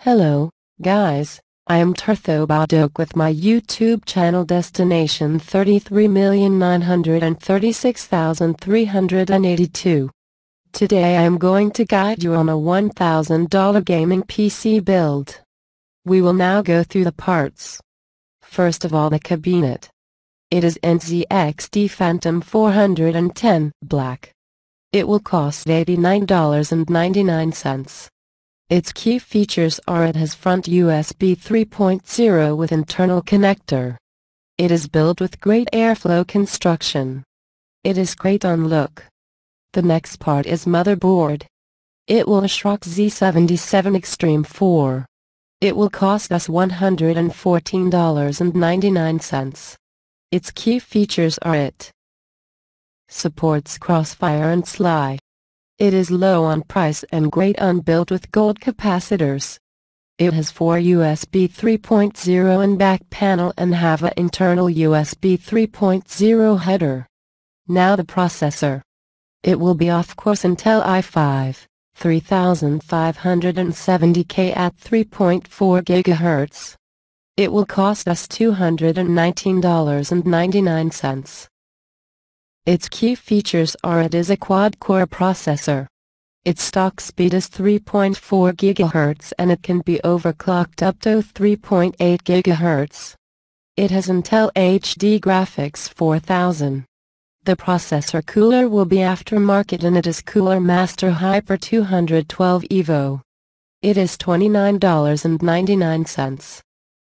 Hello, guys, I am Turtho Badok with my YouTube channel destination 33,936,382. Today I am going to guide you on a $1,000 gaming PC build. We will now go through the parts. First of all, the cabinet. It is NZXT Phantom 410 Black. It will cost $89.99. Its key features are: it has front USB 3.0 with internal connector. It is built with great airflow construction. It is great on look. The next part is motherboard. It will Asrock Z77 Extreme 4. It will cost us $114.99. Its key features are: it supports crossfire and slide. It is low on price and great on build with gold capacitors. It has 4 USB 3.0 in back panel and have an internal USB 3.0 header. Now the processor. It will be of-course Intel i5 3570K at 3.4 GHz. It will cost us $219.99. Its key features are: it is a quad-core processor. Its stock speed is 3.4 GHz and it can be overclocked up to 3.8 GHz. It has Intel HD Graphics 4000. The processor cooler will be aftermarket and it is Cooler Master Hyper 212 Evo. It is $29.99.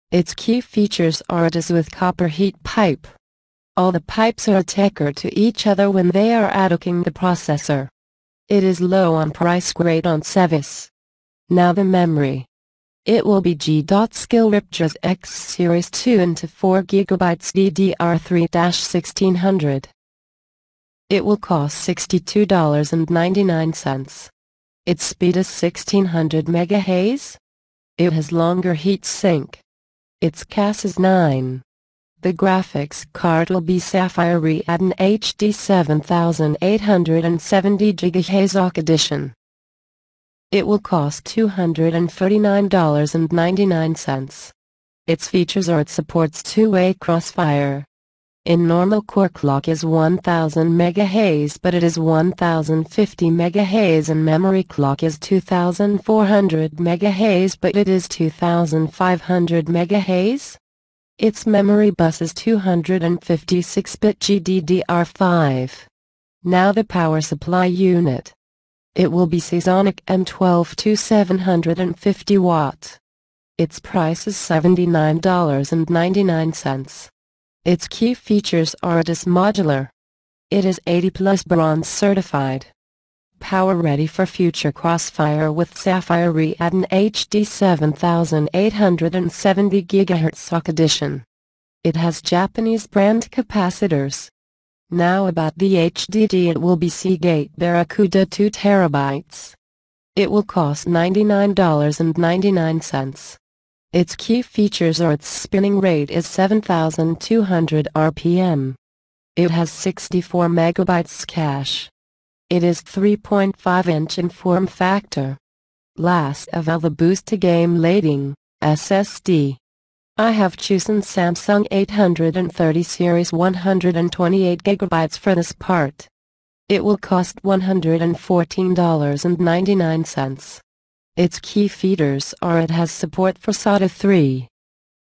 Its key features are: it is with copper heat pipe. All the pipes are attached to each other when they are attacking the processor. It is low on price, great on service. Now the memory. It will be G.Skill ripjaws X Series 2 into 4 GB DDR3-1600. It will cost $62.99. Its speed is 1600 MHz. It has longer heat sink. Its CAS is 9. The graphics card will be Sapphire Readon HD 7870 GB Asrock edition. It will cost $239.99. Its features are: it supports two-way crossfire. In normal core clock is 1000 MHz, but it is 1050 MHz, and memory clock is 2400 MHz, but it is 2500 MHz. Its memory bus is 256-bit GDDR5. Now the power supply unit. It will be Seasonic M12II 750 watt. Its price is $79.99. Its key features are: it is modular. It is 80+ bronze certified. Power ready for future crossfire with Sapphire Readon HD 7870 GHz Asrock edition. It has Japanese brand capacitors. Now about the HDD. It will be Seagate Barracuda 2 TB. It will cost $99.99. Its key features are: its spinning rate is 7200 RPM. It has 64 MB cache. It is 3.5-inch in form factor. Last of all, the boost to game lighting, SSD. I have chosen Samsung 830 series 128 GB for this part. It will cost $114.99. Its key features are: it has support for SATA 3.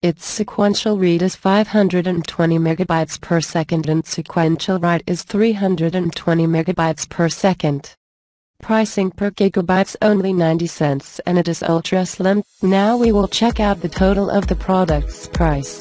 Its sequential read is 520 MB per second and sequential write is 320 MB per second. Pricing per gigabytes only 90 cents, and it is ultra slim. Now we will check out the total of the product's price.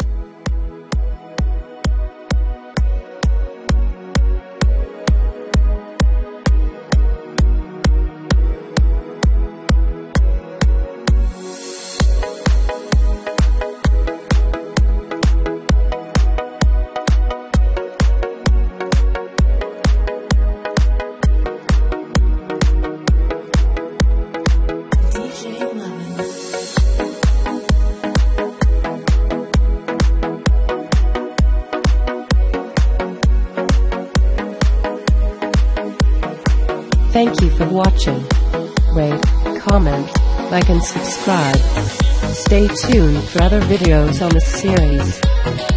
Thank you for watching. Rate, comment, like and subscribe. Stay tuned for other videos on the series.